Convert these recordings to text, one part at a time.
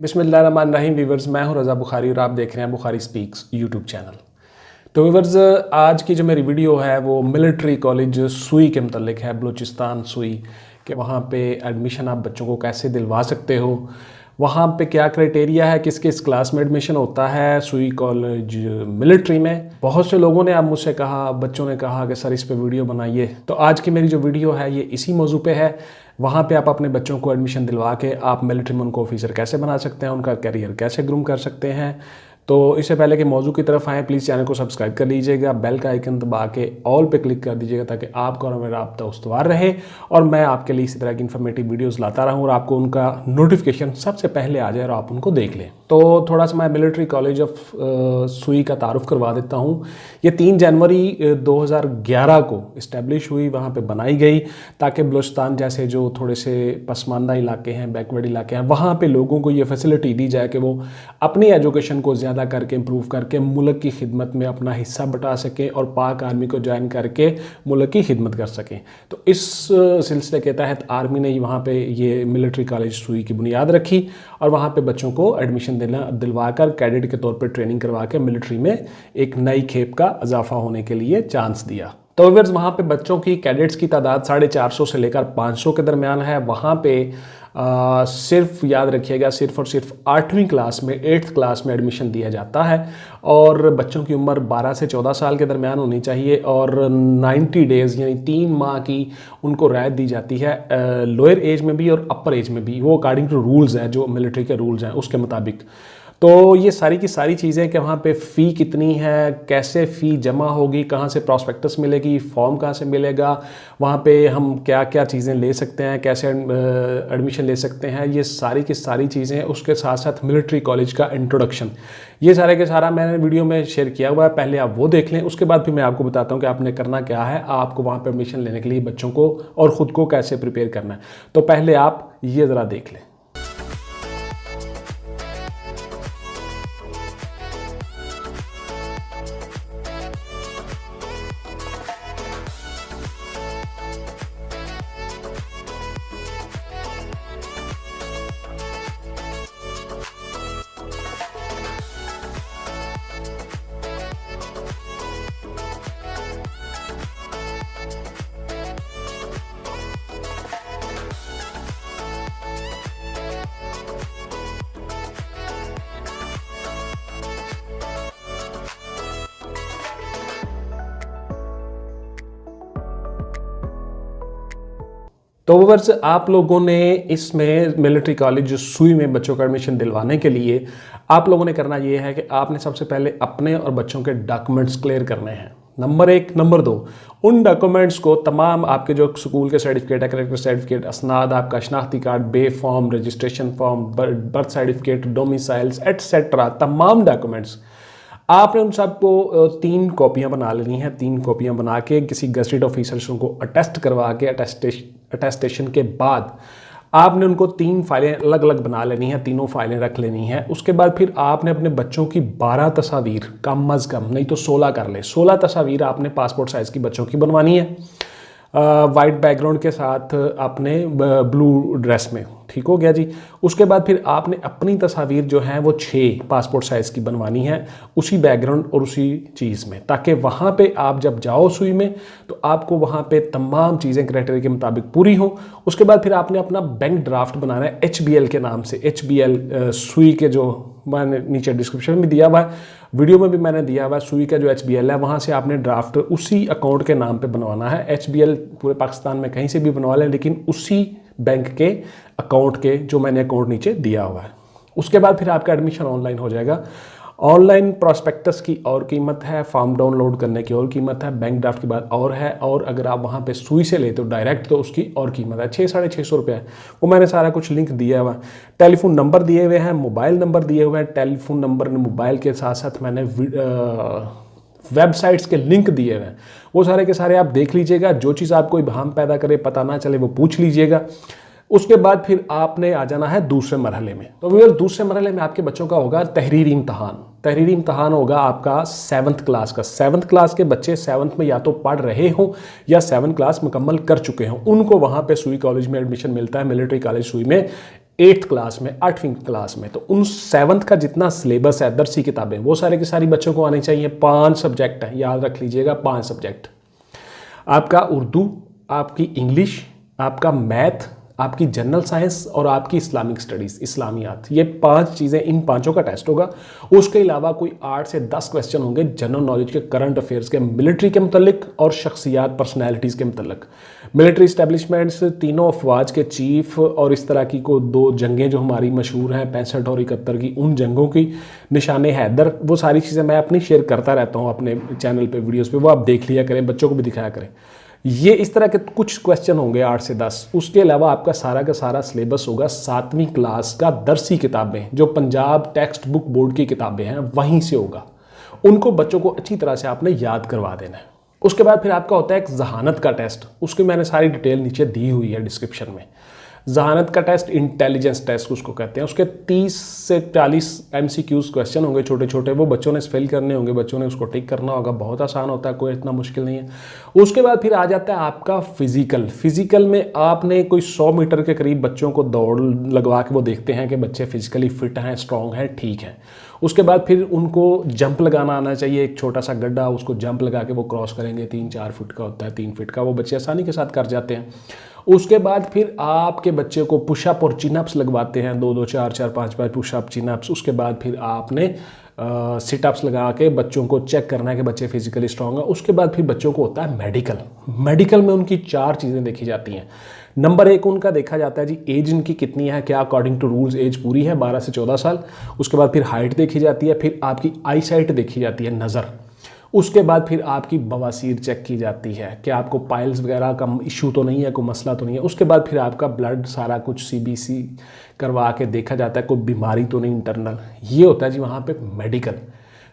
बिस्मिल्लाहिर्रहमानिर्रहीम वीवर्स, मैं हूं रज़ा बुखारी और आप देख रहे हैं बुखारी स्पीक्स यूट्यूब चैनल। तो वीवर्स, आज की जो मेरी वीडियो है वो मिलिट्री कॉलेज सुई के मतलब है, बलूचिस्तान सुई के। वहाँ पे एडमिशन आप बच्चों को कैसे दिलवा सकते हो, वहाँ पे क्या क्राइटेरिया है, किस किस क्लास में एडमिशन होता है सुई कॉलेज मिलिट्री में। बहुत से लोगों ने आप मुझसे कहा, बच्चों ने कहा कि सर इस पे वीडियो बनाइए। तो आज की मेरी जो वीडियो है ये इसी मौजू पे है। वहाँ पे आप अपने बच्चों को एडमिशन दिलवा के आप मिलिट्री में उनको ऑफिसर कैसे बना सकते हैं, उनका करियर कैसे ग्रूम कर सकते हैं। तो इससे पहले कि मौजू की तरफ आएँ, प्लीज़ चैनल को सब्सक्राइब कर लीजिएगा, बेल का आइकन दबा के ऑल पे क्लिक कर दीजिएगा ताकि आपका और मेरा रब्ता उस्तवार रहे और मैं आपके लिए इसी तरह की इन्फॉर्मेटिव वीडियोस लाता रहूं और आपको उनका नोटिफिकेशन सबसे पहले आ जाए और आप उनको देख लें। तो थोड़ा सा मैं मिलिट्री कॉलेज ऑफ सुई का तारुफ करवा देता हूँ। ये 3 जनवरी 2011 को इस्टेब्लिश हुई, वहाँ पर बनाई गई ताकि बलूचिस्तान जैसे जो थोड़े से पसमानदा इलाके हैं, बैकवर्ड इलाके हैं, वहाँ पर लोगों को ये फैसिलिटी दी जाए कि वो अपनी एजुकेशन को ज़्यादा करके इम्प्रूव करके मुल्क की खिदमत में अपना हिस्सा बटा सकें और पाक आर्मी को ज्वाइन करके मुल्क की खिदमत कर सकें। तो इस सिलसिले के तहत आर्मी ने वहाँ पे ये मिलिट्री कॉलेज सुई की बुनियाद रखी और वहाँ पे बच्चों को एडमिशन दिलवा कर कैडेट के तौर पे ट्रेनिंग करवा के मिलिट्री में एक नई खेप का इजाफा होने के लिए चांस दिया। तो व्यूअर्स, वहाँ पे बच्चों की कैडेट्स की तादाद 450 से लेकर 500 के दरमियान है। वहाँ पे सिर्फ याद रखिएगा, सिर्फ और सिर्फ 8वीं क्लास में 8th क्लास में एडमिशन दिया जाता है और बच्चों की उम्र 12 से 14 साल के दरमियान होनी चाहिए और 90 डेज़ यानी 3 माह की उनको रियायत दी जाती है लोअर एज में भी और अपर एज में भी। वो अकॉर्डिंग टू रूल्स हैं, जो मिलिट्री के रूल्स हैं उसके मुताबिक। तो ये सारी की सारी चीज़ें कि वहाँ पे फ़ी कितनी है, कैसे फ़ी जमा होगी, कहाँ से प्रॉस्पेक्टस मिलेगी, फॉर्म कहाँ से मिलेगा, वहाँ पे हम क्या क्या चीज़ें ले सकते हैं, कैसे एडमिशन ले सकते हैं, ये सारी की सारी चीज़ें। उसके साथ साथ मिलिट्री कॉलेज का इंट्रोडक्शन, ये सारे के सारा मैंने वीडियो में शेयर किया हुआ है। पहले आप वो देख लें, उसके बाद फिर मैं आपको बताता हूँ कि आपने करना क्या है, आपको वहाँ पर एडमिशन लेने के लिए बच्चों को और ख़ुद को कैसे प्रिपेयर करना है। तो पहले आप ये ज़रा देख लें। तो व्यूअर्स, आप लोगों ने इसमें मिलिट्री कॉलेज सुई में बच्चों का एडमिशन दिलवाने के लिए आप लोगों ने करना ये है कि आपने सबसे पहले अपने और बच्चों के डॉक्यूमेंट्स क्लियर करने हैं, नंबर 1। नंबर 2, उन डॉक्यूमेंट्स को तमाम आपके जो स्कूल के सर्टिफिकेट है, करेक्टर सर्टिफिकेट, असनाद, आपका शनाख्ती card, B form, registration form, birth certificate, domiciles etcetera, तमाम डॉक्यूमेंट्स आपने उन सबको 3 कॉपियाँ बना लेनी हैं। 3 कॉपियाँ बना के किसी गज़टेड ऑफिसर से उनको अटेस्ट करवा के अटेस्टेशन के बाद आपने उनको 3 फाइलें अलग अलग बना लेनी हैं, तीनों फाइलें रख लेनी हैं। उसके बाद फिर आपने अपने बच्चों की 12 तस्वीर, कम अज़ कम नहीं तो 16 कर ले, 16 तस्वीर आपने पासपोर्ट साइज़ की बच्चों की बनवानी है, वाइट बैकग्राउंड के साथ अपने ब्लू ड्रेस में। ठीक हो गया जी। उसके बाद फिर आपने अपनी तस्वीर जो है वो 6 पासपोर्ट साइज़ की बनवानी है, उसी बैकग्राउंड और उसी चीज़ में, ताकि वहाँ पे आप जब जाओ सुई में तो आपको वहाँ पे तमाम चीज़ें क्राइटेरिया के मुताबिक पूरी हो। उसके बाद फिर आपने अपना बैंक ड्राफ्ट बनाना है HBL के नाम से। HBL सुई के जो मैंने नीचे डिस्क्रिप्शन में दिया हुआ है, वीडियो में भी मैंने दिया हुआ है, सुई का जो HBL है वहाँ से आपने ड्राफ्ट उसी अकाउंट के नाम पे बनवाना है। HBL पूरे पाकिस्तान में कहीं से भी बनवा लें, लेकिन उसी बैंक के अकाउंट के जो मैंने अकाउंट नीचे दिया हुआ है। उसके बाद फिर आपका एडमिशन ऑनलाइन हो जाएगा। ऑनलाइन प्रॉस्पेक्टस की और कीमत है, फॉर्म डाउनलोड करने की और कीमत है, बैंक ड्राफ्ट की बात और है, और अगर आप वहाँ पे सुई से लेते हो डायरेक्ट तो उसकी और कीमत है। 600-650 रुपये है। वो मैंने सारा कुछ लिंक दिया हुआ है, टेलीफोन नंबर दिए हुए हैं, मोबाइल नंबर दिए हुए हैं। टेलीफोन नंबर मोबाइल के साथ साथ मैंने वेबसाइट्स के लिंक दिए हुए हैं, वो सारे के सारे आप देख लीजिएगा। जो चीज़ आपको इबहम पैदा करे, पता ना चले, वो पूछ लीजिएगा। उसके बाद फिर आपने आ जाना है दूसरे मरहले में। तो व्यूअर्स, दूसरे मरहले में आपके बच्चों का होगा तहरीरी इम्तहान। तहरीरी इम्तहान होगा आपका 7th क्लास का। 7th क्लास के बच्चे 7th में या तो पढ़ रहे हों या 7th क्लास मुकम्मल कर चुके हों, उनको वहाँ पे सुई कॉलेज में एडमिशन मिलता है, मिलिट्री कॉलेज सुई में 8th क्लास में, 8वीं क्लास में, तो उन 7th का जितना सिलेबस है, दरसी किताबें, वो सारे के सारी बच्चों को आनी चाहिए। 5 सब्जेक्ट है, याद रख लीजिएगा, 5 सब्जेक्ट। आपका उर्दू, आपकी इंग्लिश, आपका मैथ, आपकी जनरल साइंस और आपकी इस्लामिक स्टडीज़, इस्लामियात, ये 5 चीज़ें, इन पांचों का टेस्ट होगा। उसके अलावा कोई 8 से 10 क्वेश्चन होंगे जनरल नॉलेज के, करंट अफेयर्स के, मिलिट्री के मतलब और शख्सियात, पर्सनैलिटीज़ के मतलब। मिलिट्री इस्टेब्लिशमेंट्स, तीनों अफवाज के चीफ और इस तरह की को 2 जंगें जो हमारी मशहूर हैं 65 और 71 की, उन जंगों की, निशाने हैदर, वो सारी चीज़ें मैं अपनी शेयर करता रहता हूँ अपने चैनल पे, वीडियोस पे, वो आप देख लिया करें, बच्चों को भी दिखाया करें। ये इस तरह के कुछ क्वेश्चन होंगे 8 से 10। उसके अलावा आपका सारा का सारा सिलेबस होगा 7वीं क्लास का, दरसी किताबें जो पंजाब टेक्स्ट बुक बोर्ड की किताबें हैं वहीं से होगा। उनको बच्चों को अच्छी तरह से आपने याद करवा देना है। उसके बाद फिर आपका होता है एक जहानत का टेस्ट, उसकी मैंने सारी डिटेल नीचे दी हुई है डिस्क्रिप्शन में। जहानत का टेस्ट इंटेलिजेंस टेस्ट उसको कहते हैं। उसके 30 से 40 MCQs क्वेश्चन होंगे छोटे छोटे, वो बच्चों ने फिल करने होंगे, बच्चों ने उसको टिक करना होगा। बहुत आसान होता है, कोई इतना मुश्किल नहीं है। उसके बाद फिर आ जाता है आपका फिजिकल। फिजिकल में आपने कोई 100 मीटर के करीब बच्चों को दौड़ लगवा के वो देखते हैं कि बच्चे फिजिकली फिट हैं, स्ट्रॉन्ग हैं, ठीक है। उसके बाद फिर उनको जंप लगाना आना चाहिए, एक छोटा सा गड्ढा, उसको जंप लगा के वो क्रॉस करेंगे, 3-4 फुट का होता है, 3 फीट का, वो बच्चे आसानी के साथ कर जाते हैं। उसके बाद फिर आपके बच्चे को पुशअप और चिनअप्स लगवाते हैं, 2-2, 4-4, 5-5 पुशअप, चिनअप्स। उसके बाद फिर आपने सिटअप्स लगा के बच्चों को चेक करना है कि बच्चे फिजिकली स्ट्रॉन्ग है। उसके बाद फिर बच्चों को होता है मेडिकल। मेडिकल में उनकी 4 चीज़ें देखी जाती हैं। नंबर 1 उनका देखा जाता है जी एज इनकी कितनी है, क्या अकॉर्डिंग टू रूल्स एज पूरी है, 12 से 14 साल। उसके बाद फिर हाइट देखी जाती है, फिर आपकी आई साइट देखी जाती है, नज़र। उसके बाद फिर आपकी बवासीर चेक की जाती है कि आपको पाइल्स वगैरह का इशू तो नहीं है, कोई मसला तो नहीं है। उसके बाद फिर आपका ब्लड सारा कुछ CBC करवा के देखा जाता है, कोई बीमारी तो नहीं इंटरनल। ये होता है जी वहाँ पे मेडिकल।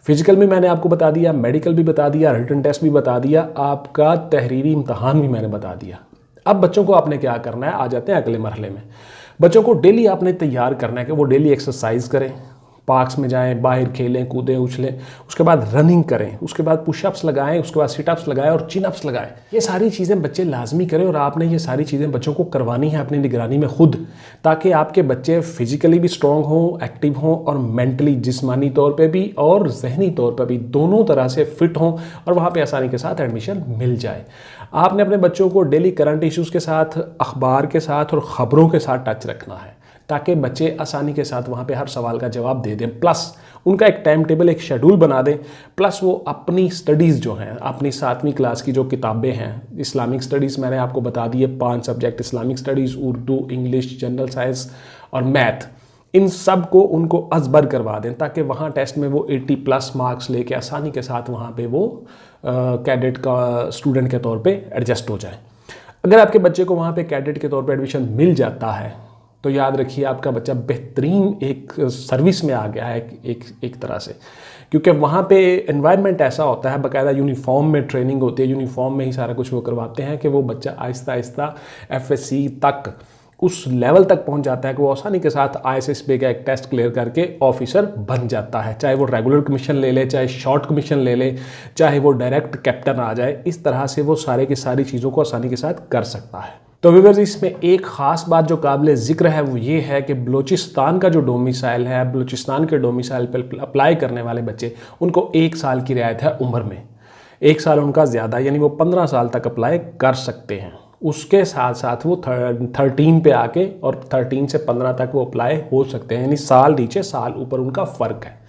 फिजिकल भी मैंने आपको बता दिया, मेडिकल भी बता दिया, रिटन टेस्ट भी बता दिया, आपका तहरीरी इम्तहान भी मैंने बता दिया। अब बच्चों को आपने क्या करना है, आ जाते हैं अगले मरहले में। बच्चों को डेली आपने तैयार करना है कि वो डेली एक्सरसाइज करें, पार्क्स में जाएं, बाहर खेलें, कूदें, उछलें। उसके बाद रनिंग करें, उसके बाद पुशअप्स लगाएं, उसके बाद सिटअप्स लगाएं और चिनअप्स लगाएं। ये सारी चीज़ें बच्चे लाजमी करें और आपने ये सारी चीज़ें बच्चों को करवानी है अपनी निगरानी में खुद, ताकि आपके बच्चे फिजिकली भी स्ट्रॉन्ग हों, एक्टिव हों और मेंटली, जिस्मानी तौर पर भी और जहनी तौर पर भी, दोनों तरह से फिट हों और वहाँ पर आसानी के साथ एडमिशन मिल जाए। आपने अपने बच्चों को डेली करंट इशूज़ के साथ, अखबार के साथ और ख़बरों के साथ टच रखना है, ताकि बच्चे आसानी के साथ वहाँ पे हर सवाल का जवाब दे दें। प्लस उनका एक टाइम टेबल, एक शेड्यूल बना दें। प्लस वो अपनी स्टडीज़ जो हैं, अपनी 7वीं क्लास की जो किताबें हैं, इस्लामिक स्टडीज़ मैंने आपको बता दी है, 5 subject Islamic studies, Urdu, English, general science और मैथ, इन सब को उनको अजबर करवा दें, ताकि वहाँ टेस्ट में वो 80+ मार्क्स लेके आसानी के साथ वहाँ पे वो कैडेट का स्टूडेंट के तौर पे एडजस्ट हो जाए। अगर आपके बच्चे को वहाँ पे कैडेट के तौर पे एडमिशन मिल जाता है तो याद रखिए आपका बच्चा बेहतरीन एक सर्विस में आ गया है एक तरह से, क्योंकि वहाँ पे एनवायरनमेंट ऐसा होता है, बाकायदा यूनिफॉर्म में ट्रेनिंग होती है, यूनिफॉर्म में ही सारा कुछ वो करवाते हैं कि वो बच्चा आहिस्ता आहिस्ता FSC तक, उस लेवल तक पहुंच जाता है कि वो आसानी के साथ ISSB का एक टेस्ट क्लियर करके ऑफिसर बन जाता है। चाहे वो रेगुलर कमीशन ले ले, चाहे शॉर्ट कमीशन ले ले, चाहे वो डायरेक्ट कैप्टन आ जाए, इस तरह से वो सारे की सारी चीज़ों को आसानी के साथ कर सकता है। तो व्यूअर्स, इसमें एक ख़ास बात जो काबिल ज़िक्र है वो ये है कि बलूचिस्तान का जो डोमिसाइल है, बलूचिस्तान के डोमिसाइल पर अप्लाई करने वाले बच्चे, उनको 1 साल की रियायत है उम्र में, 1 साल उनका ज़्यादा, यानी वो 15 साल तक अप्लाई कर सकते हैं। उसके साथ साथ वो 13 पे आके और 13 से 15 तक वो अप्लाई हो सकते हैं, यानी साल नीचे साल ऊपर उनका फ़र्क है।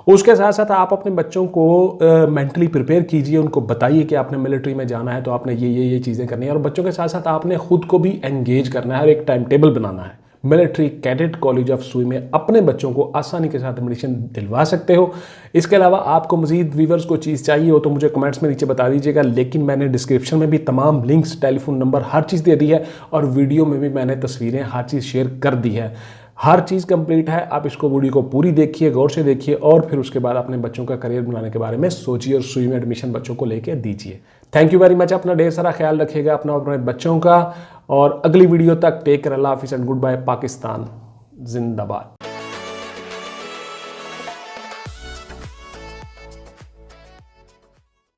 उसके साथ साथ आप अपने बच्चों को मेंटली प्रिपेयर कीजिए, उनको बताइए कि आपने मिलिट्री में जाना है तो आपने ये चीज़ें करनी है, और बच्चों के साथ साथ आपने खुद को भी एंगेज करना है और एक टाइम टेबल बनाना है। मिलिट्री कैडेट कॉलेज ऑफ सुई में अपने बच्चों को आसानी के साथ एडमिशन दिलवा सकते हो। इसके अलावा आपको मज़ीद व्यूअर्स को चीज़ चाहिए हो तो मुझे कमेंट्स में नीचे बता दीजिएगा, लेकिन मैंने डिस्क्रिप्शन में भी तमाम लिंक्स, टेलीफोन नंबर, हर चीज़ दे दी है और वीडियो में भी मैंने तस्वीरें, हर चीज़ शेयर कर दी है। हर चीज़ कंप्लीट है। आप इसको वीडियो को पूरी देखिए, गौर से देखिए और फिर उसके बाद अपने बच्चों का करियर बनाने के बारे में सोचिए और सुई में एडमिशन बच्चों को लेके दीजिए। Thank you very much. अपना ढेर सारा ख्याल रखिएगा अपना, अपने बच्चों का, और अगली वीडियो तक टेक केयर, अल्लाह हाफिज़ एंड गुड बाय। पाकिस्तान जिंदाबाद।